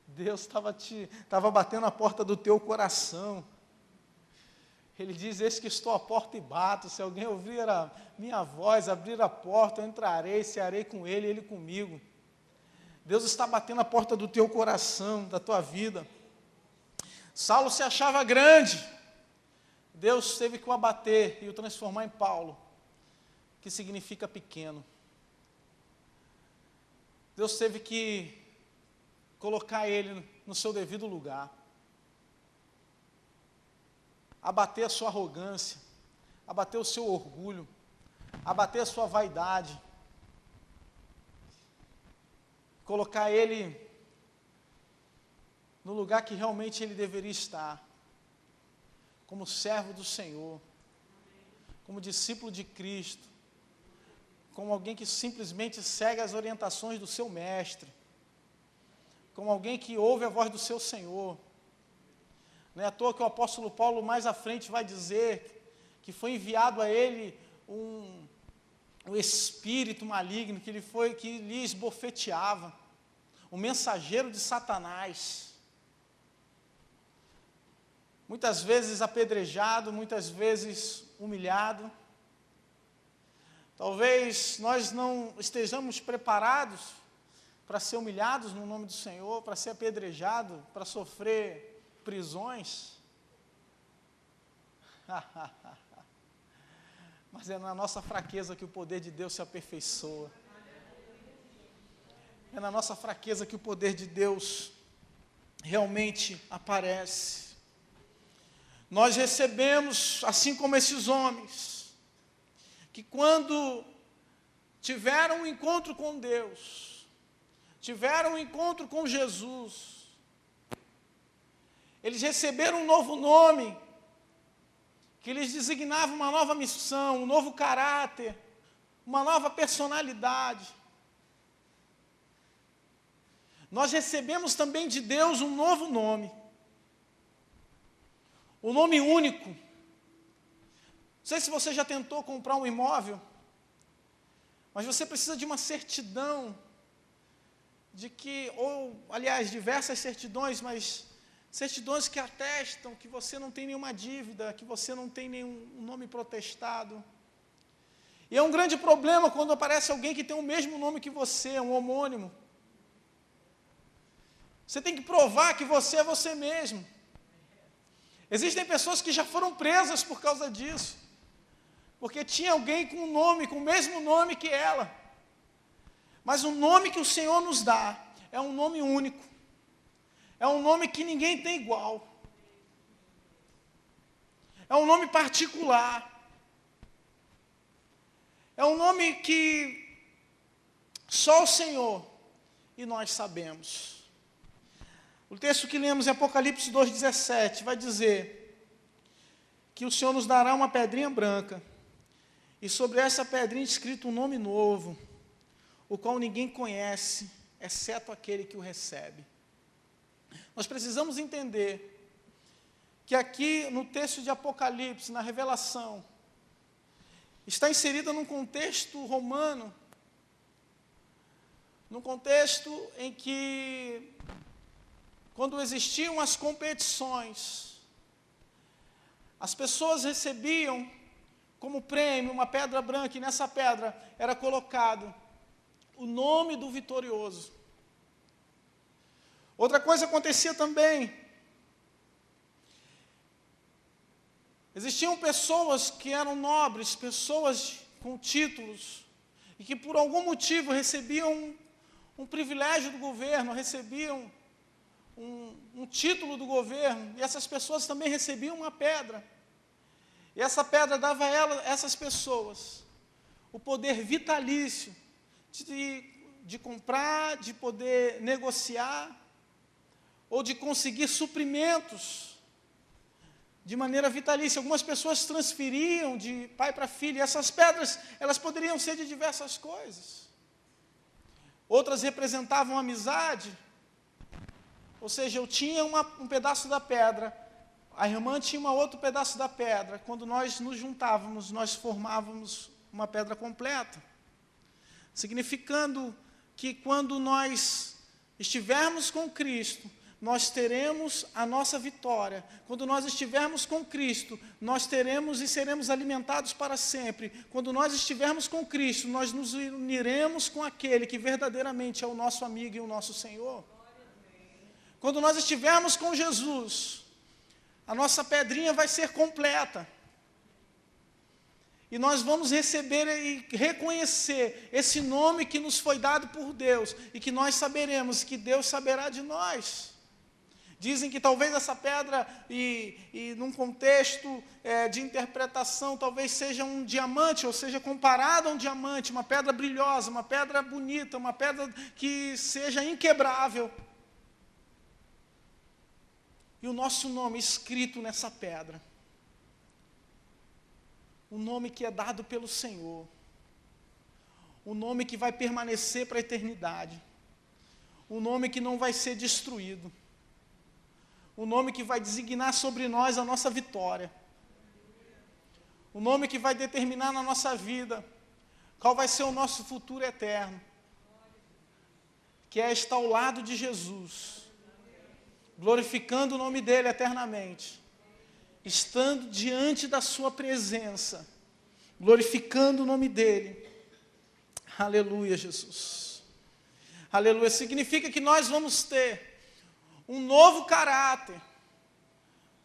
[SPEAKER 1] Deus estava batendo a porta do teu coração. Ele diz, eis que estou à porta e bato, se alguém ouvir a minha voz, abrir a porta, eu entrarei, cearei com ele, ele comigo. Deus está batendo a porta do teu coração, da tua vida. Saulo se achava grande, Deus teve que o abater e o transformar em Paulo, que significa pequeno. Deus teve que colocar ele no seu devido lugar. Abater a sua arrogância, abater o seu orgulho, abater a sua vaidade, colocar ele no lugar que realmente ele deveria estar, como servo do Senhor, como discípulo de Cristo, como alguém que simplesmente segue as orientações do seu mestre, como alguém que ouve a voz do seu Senhor. Não é à toa que o apóstolo Paulo mais à frente vai dizer que foi enviado a ele um espírito maligno que lhe esbofeteava, o mensageiro de Satanás. Muitas vezes apedrejado, muitas vezes humilhado. Talvez nós não estejamos preparados para ser humilhados no nome do Senhor, para ser apedrejado, para sofrer prisões. Mas é na nossa fraqueza que o poder de Deus se aperfeiçoa. É na nossa fraqueza que o poder de Deus realmente aparece. Nós recebemos, assim como esses homens, que quando tiveram um encontro com Deus, tiveram um encontro com Jesus, eles receberam um novo nome, que lhes designava uma nova missão, um novo caráter, uma nova personalidade. Nós recebemos também de Deus um novo nome, um nome único. Não sei se você já tentou comprar um imóvel, mas você precisa de uma certidão, aliás, diversas certidões, mas certidões que atestam que você não tem nenhuma dívida, que você não tem nenhum nome protestado. E é um grande problema quando aparece alguém que tem o mesmo nome que você, um homônimo. Você tem que provar que você é você mesmo. Existem pessoas que já foram presas por causa disso, porque tinha alguém com um nome, com o mesmo nome que ela. Mas o nome que o Senhor nos dá é um nome único. É um nome que ninguém tem igual. É um nome particular. É um nome que só o Senhor e nós sabemos. O texto que lemos em Apocalipse 2,17 vai dizer que o Senhor nos dará uma pedrinha branca e sobre essa pedrinha escrito um nome novo, o qual ninguém conhece, exceto aquele que o recebe. Nós precisamos entender que aqui no texto de Apocalipse, na revelação, está inserida num contexto romano, num contexto em que, quando existiam as competições, as pessoas recebiam como prêmio uma pedra branca, e nessa pedra era colocado o nome do vitorioso. Outra coisa acontecia também. Existiam pessoas que eram nobres, pessoas com títulos, e que por algum motivo recebiam um privilégio do governo, recebiam um título do governo, e essas pessoas também recebiam uma pedra. E essa pedra dava a essas pessoas o poder vitalício de comprar, de poder negociar, ou de conseguir suprimentos de maneira vitalícia. Algumas pessoas transferiam de pai para filho, e essas pedras, elas poderiam ser de diversas coisas. Outras representavam amizade, ou seja, eu tinha um pedaço da pedra, a irmã tinha um outro pedaço da pedra. Quando nós nos juntávamos, nós formávamos uma pedra completa, significando que quando nós estivermos com Cristo, nós teremos a nossa vitória. Quando nós estivermos com Cristo, nós teremos e seremos alimentados para sempre. Quando nós estivermos com Cristo, nós nos uniremos com aquele que verdadeiramente é o nosso amigo e o nosso Senhor. Quando nós estivermos com Jesus, a nossa pedrinha vai ser completa. E nós vamos receber e reconhecer esse nome que nos foi dado por Deus, e que nós saberemos que Deus saberá de nós. Dizem que talvez essa pedra, e num contexto de interpretação, talvez seja um diamante, ou seja, comparado a um diamante, uma pedra brilhosa, uma pedra bonita, uma pedra que seja inquebrável. e o nosso nome escrito nessa pedra. O nome que é dado pelo Senhor. O nome que vai permanecer para a eternidade. O nome que não vai ser destruído. O nome que vai designar sobre nós a nossa vitória. O nome que vai determinar na nossa vida qual vai ser o nosso futuro eterno. Que é estar ao lado de Jesus, glorificando o nome dele eternamente, estando diante da sua presença, glorificando o nome dele. Aleluia, Jesus. Aleluia. Significa que nós vamos ter um novo caráter,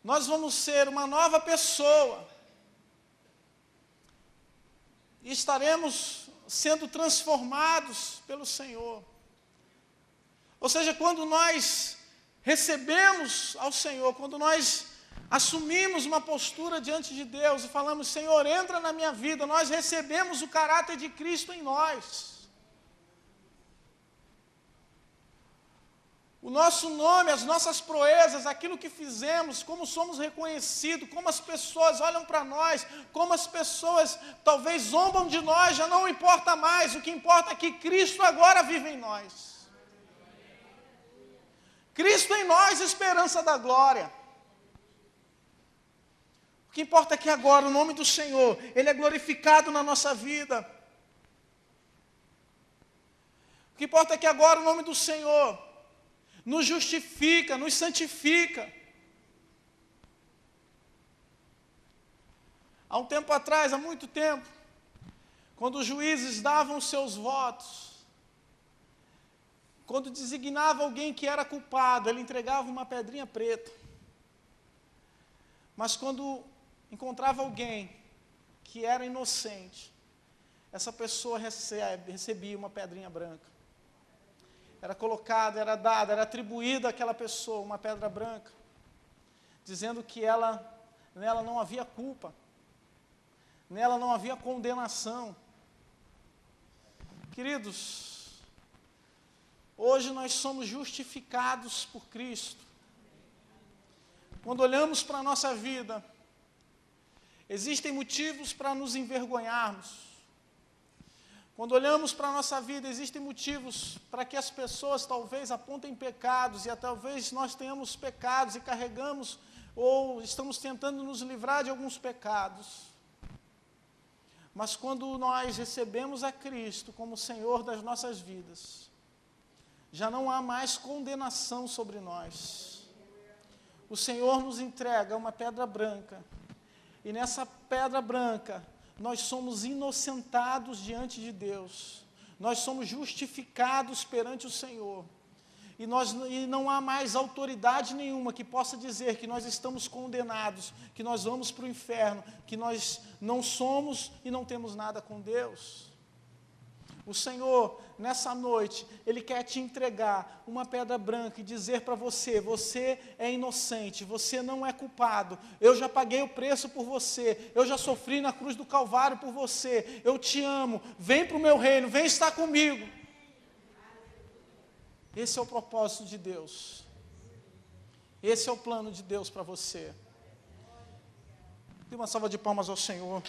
[SPEAKER 1] nós vamos ser uma nova pessoa, e estaremos sendo transformados pelo Senhor. Ou seja, quando nós recebemos ao Senhor, quando nós assumimos uma postura diante de Deus e falamos, Senhor, entra na minha vida, nós recebemos o caráter de Cristo em nós. O nosso nome, as nossas proezas, aquilo que fizemos, como somos reconhecidos, como as pessoas olham para nós, como as pessoas talvez zombam de nós, já não importa mais, o que importa é que Cristo agora vive em nós. Cristo em nós, esperança da glória. O que importa é que agora o nome do Senhor, Ele é glorificado na nossa vida. O que importa é que agora o nome do Senhor nos justifica, nos santifica. Há um tempo atrás, há muito tempo, quando os juízes davam seus votos, quando designava alguém que era culpado, ele entregava uma pedrinha preta. Mas quando encontrava alguém que era inocente, essa pessoa recebia uma pedrinha branca. Era colocada, era dada, era atribuída àquela pessoa uma pedra branca, dizendo que nela não havia culpa, nela não havia condenação. Queridos, hoje nós somos justificados por Cristo. Quando olhamos para a nossa vida, existem motivos para nos envergonharmos. Quando olhamos para a nossa vida, existem motivos para que as pessoas talvez apontem pecados, e talvez nós tenhamos pecados e carregamos, ou estamos tentando nos livrar de alguns pecados. Mas quando nós recebemos a Cristo como Senhor das nossas vidas, já não há mais condenação sobre nós. O Senhor nos entrega uma pedra branca, e nessa pedra branca, nós somos inocentados diante de Deus, nós somos justificados perante o Senhor, e não há mais autoridade nenhuma que possa dizer que nós estamos condenados, que nós vamos para o inferno, que nós não somos e não temos nada com Deus. O Senhor, nessa noite, Ele quer te entregar uma pedra branca e dizer para você, você é inocente, você não é culpado, eu já paguei o preço por você, eu já sofri na cruz do Calvário por você, eu te amo, vem para o meu reino, vem estar comigo. Esse é o propósito de Deus, esse é o plano de Deus para você. Dê uma salva de palmas ao Senhor.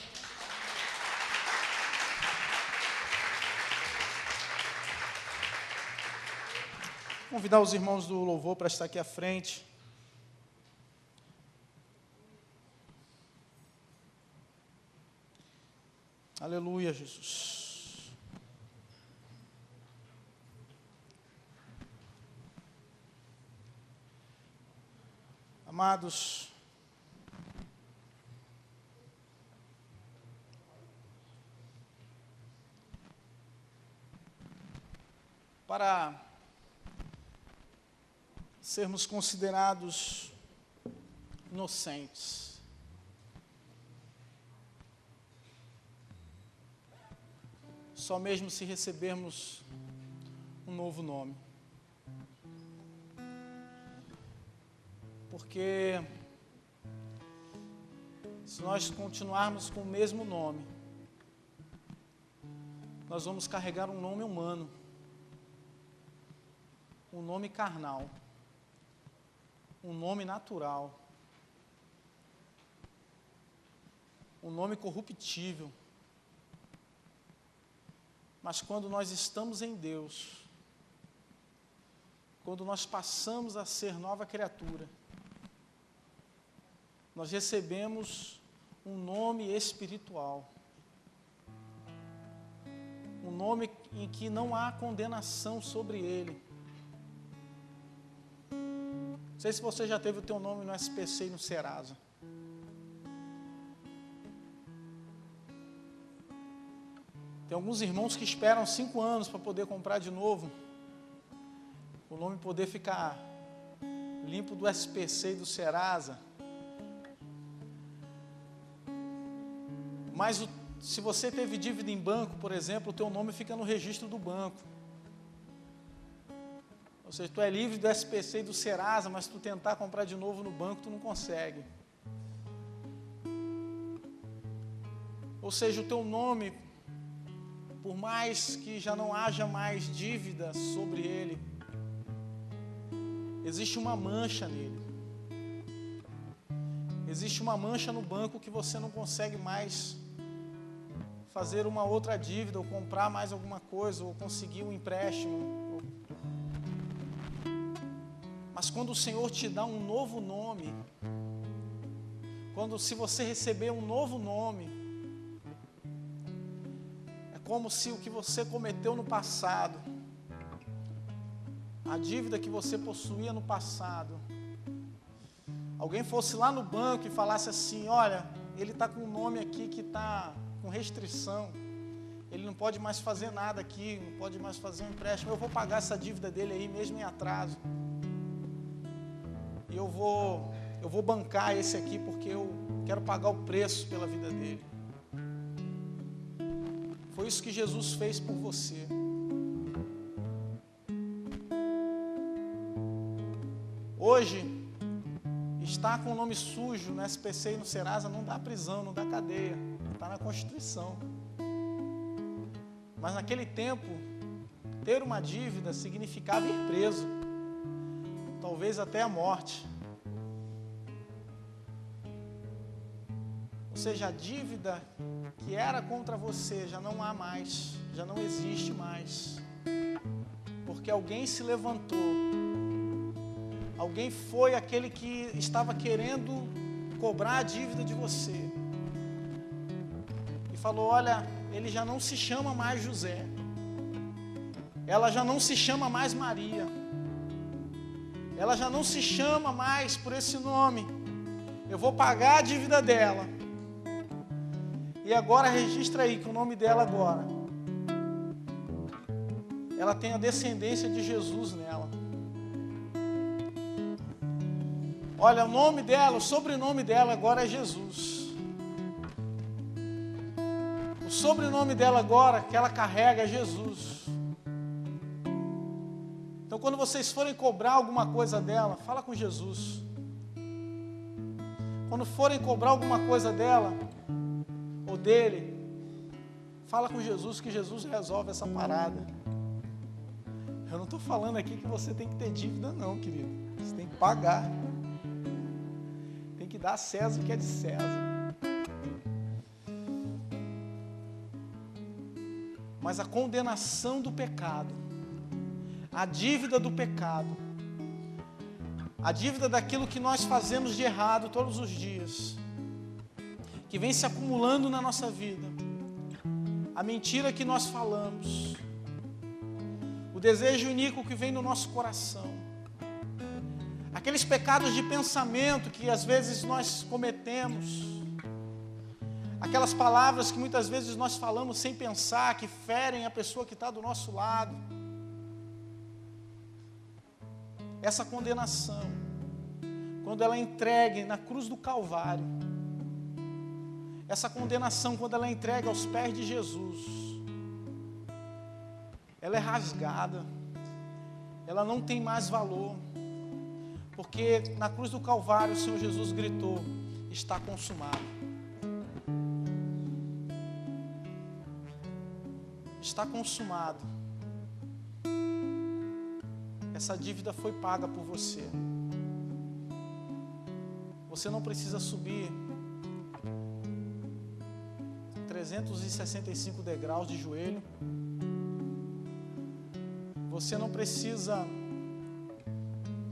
[SPEAKER 1] Convidar os irmãos do louvor para estar aqui à frente. Aleluia, Jesus. Amados, para sermos considerados inocentes, só mesmo se recebermos um novo nome. Porque se nós continuarmos com o mesmo nome, nós vamos carregar um nome humano, um nome carnal. um nome natural, um nome corruptível. Mas quando nós estamos em Deus, quando nós passamos a ser nova criatura, nós recebemos um nome espiritual, um nome em que não há condenação sobre ele. Não sei se você já teve o teu nome no SPC e no Serasa. Tem alguns irmãos que esperam 5 anos para poder comprar de novo, o nome poder ficar limpo do SPC e do Serasa. Mas se você teve dívida em banco, por exemplo, o teu nome fica no registro do banco. Ou seja, tu é livre do SPC e do Serasa, mas se tu tentar comprar de novo no banco, tu não consegue. Ou seja, o teu nome, por mais que já não haja mais dívida sobre ele, existe uma mancha nele. Existe uma mancha no banco que você não consegue mais fazer uma outra dívida, ou comprar mais alguma coisa, ou conseguir um empréstimo. Mas quando o Senhor te dá um novo nome, se você receber um novo nome, é como se o que você cometeu no passado, a dívida que você possuía no passado, alguém fosse lá no banco e falasse assim: olha, ele está com um nome aqui que está com restrição, ele não pode mais fazer nada aqui, não pode mais fazer um empréstimo, eu vou pagar essa dívida dele aí mesmo em atraso, e eu vou bancar esse aqui porque eu quero pagar o preço pela vida dele. Foi isso que Jesus fez por você. Hoje, estar com o nome sujo no SPC e no Serasa não dá prisão, não dá cadeia, está na Constituição. Mas naquele tempo, ter uma dívida significava ir preso, talvez até a morte. Ou seja, a dívida que era contra você já não há mais, já não existe mais, porque alguém se levantou. Alguém foi aquele que estava querendo cobrar a dívida de você. E falou: olha, ele já não se chama mais José. Ela já não se chama mais Maria. Ela já não se chama mais por esse nome. Eu vou pagar a dívida dela. E agora registra aí que o nome dela agora, ela tem a descendência de Jesus nela. Olha, o nome dela, o sobrenome dela agora é Jesus. O sobrenome dela agora, que ela carrega, é Jesus. Então, quando vocês forem cobrar alguma coisa dela, fala com Jesus. Quando forem cobrar alguma coisa dela, ou dele, fala com Jesus, que Jesus resolve essa parada. Eu não estou falando aqui que você tem que ter dívida não, querido. Você tem que pagar. Tem que dar a César o que é de César. Mas a condenação do pecado, a dívida do pecado, a dívida daquilo que nós fazemos de errado todos os dias, que vem se acumulando na nossa vida, a mentira que nós falamos, o desejo iníquo que vem no nosso coração, aqueles pecados de pensamento que às vezes nós cometemos, aquelas palavras que muitas vezes nós falamos sem pensar, que ferem a pessoa que está do nosso lado, essa condenação, quando ela é entregue na cruz do Calvário, essa condenação, quando ela é entregue aos pés de Jesus, ela é rasgada, ela não tem mais valor, porque na cruz do Calvário o Senhor Jesus gritou: está consumado. Está consumado. Essa dívida foi paga por você. Você não precisa subir 365 degraus de joelho. Você não precisa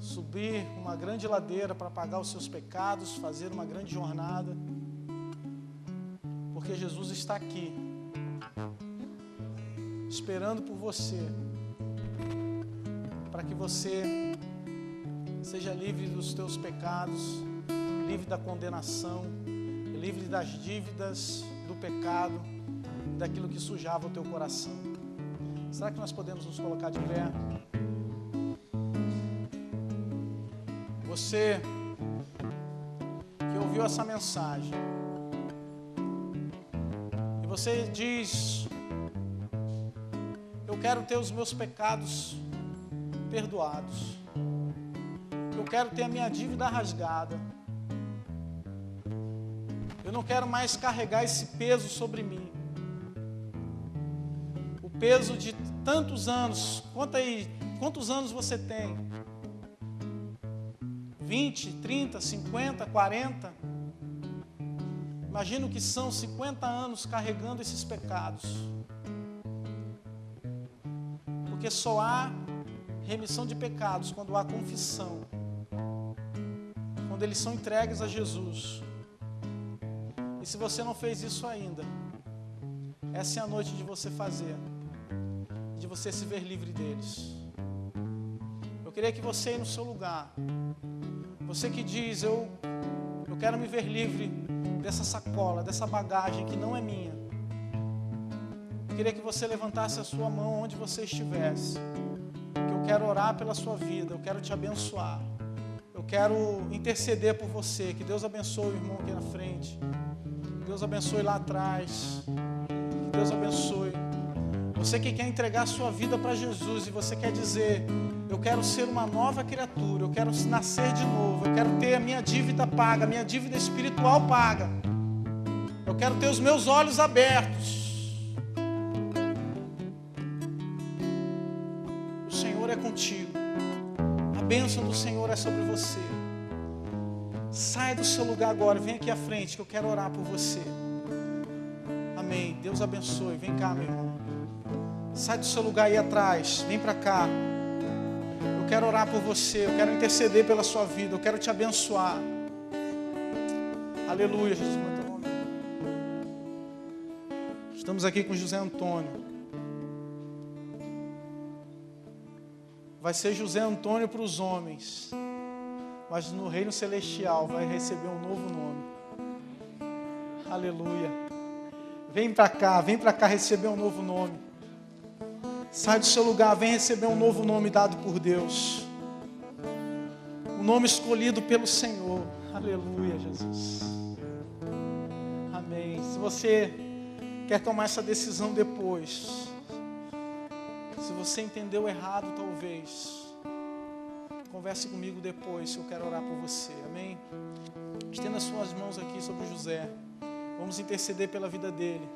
[SPEAKER 1] subir uma grande ladeira para pagar os seus pecados, fazer uma grande jornada, porque Jesus está aqui, esperando por você, para que você seja livre dos teus pecados, livre da condenação, livre das dívidas, do pecado, daquilo que sujava o teu coração. Será que nós podemos nos colocar de pé? Você que ouviu essa mensagem e você diz: eu quero ter os meus pecados perdoados, eu quero ter a minha dívida rasgada, eu não quero mais carregar esse peso sobre mim, o peso de tantos anos. Conta aí, quantos anos você tem? 20, 30, 50, 40? Imagino que são 50 anos carregando esses pecados. Porque só há remissão de pecados quando há confissão, quando eles são entregues a Jesus. E se você não fez isso ainda, essa é a noite de você fazer, de você se ver livre deles. Eu queria que você aí no seu lugar, você que diz: eu quero me ver livre dessa sacola, dessa bagagem que não é minha. Eu queria que você levantasse a sua mão onde você estivesse, que eu quero orar pela sua vida, eu quero te abençoar, eu quero interceder por você. Que Deus abençoe o irmão aqui na frente, que Deus abençoe lá atrás, que Deus abençoe. Você que quer entregar a sua vida para Jesus e você quer dizer: eu quero ser uma nova criatura, eu quero nascer de novo, eu quero ter a minha dívida paga, a minha dívida espiritual paga, eu quero ter os meus olhos abertos. O Senhor é contigo, a bênção do Senhor é sobre você. Sai do seu lugar agora, vem aqui à frente que eu quero orar por você. Amém. Deus abençoe. Vem cá, meu irmão. Sai do seu lugar aí atrás, vem para cá. Eu quero orar por você, eu quero interceder pela sua vida, eu quero te abençoar. Aleluia, Jesus. Estamos aqui com José Antônio. Vai ser José Antônio para os homens, mas no reino celestial vai receber um novo nome. Aleluia. Vem para cá receber um novo nome. Sai do seu lugar, vem receber um novo nome dado por Deus. Um nome escolhido pelo Senhor. Aleluia, Jesus. Amém. Se você quer tomar essa decisão depois, se você entendeu errado talvez, converse comigo depois, eu quero orar por você. Amém. Estenda as suas mãos aqui sobre José. Vamos interceder pela vida dele.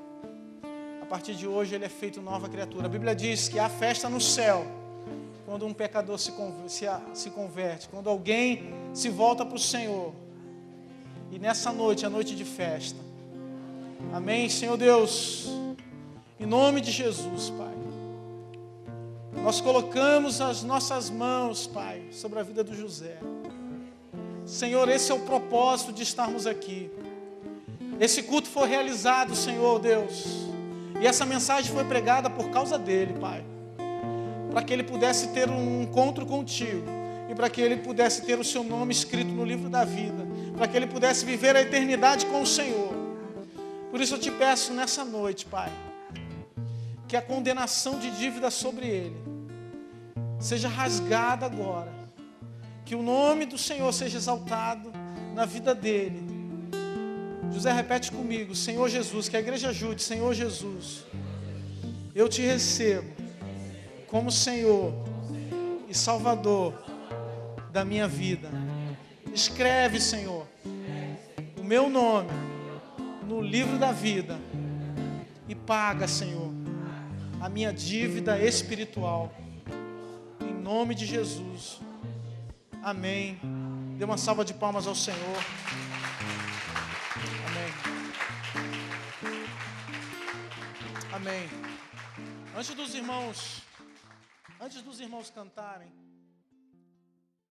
[SPEAKER 1] A partir de hoje ele é feito nova criatura. A Bíblia diz que há festa no céu quando um pecador se converte, quando alguém se volta para o Senhor. E nessa noite é noite de festa. Amém, Senhor Deus, em nome de Jesus, Pai, nós colocamos as nossas mãos, Pai, sobre a vida do José. Senhor, esse é o propósito de estarmos aqui. Esse culto foi realizado, Senhor Deus, e essa mensagem foi pregada por causa dele, Pai, para que ele pudesse ter um encontro contigo e para que ele pudesse ter o seu nome escrito no livro da vida, para que ele pudesse viver a eternidade com o Senhor. Por isso eu te peço nessa noite, Pai, que a condenação de dívida sobre ele seja rasgada agora, que o nome do Senhor seja exaltado na vida dele. José, repete comigo: Senhor Jesus, que a igreja ajude. Senhor Jesus, eu te recebo como Senhor e Salvador da minha vida. Escreve, Senhor, o meu nome no livro da vida e paga, Senhor, a minha dívida espiritual. Em nome de Jesus. Amém Dê uma salva de palmas ao Senhor. Amém. Amém. Antes dos irmãos cantarem,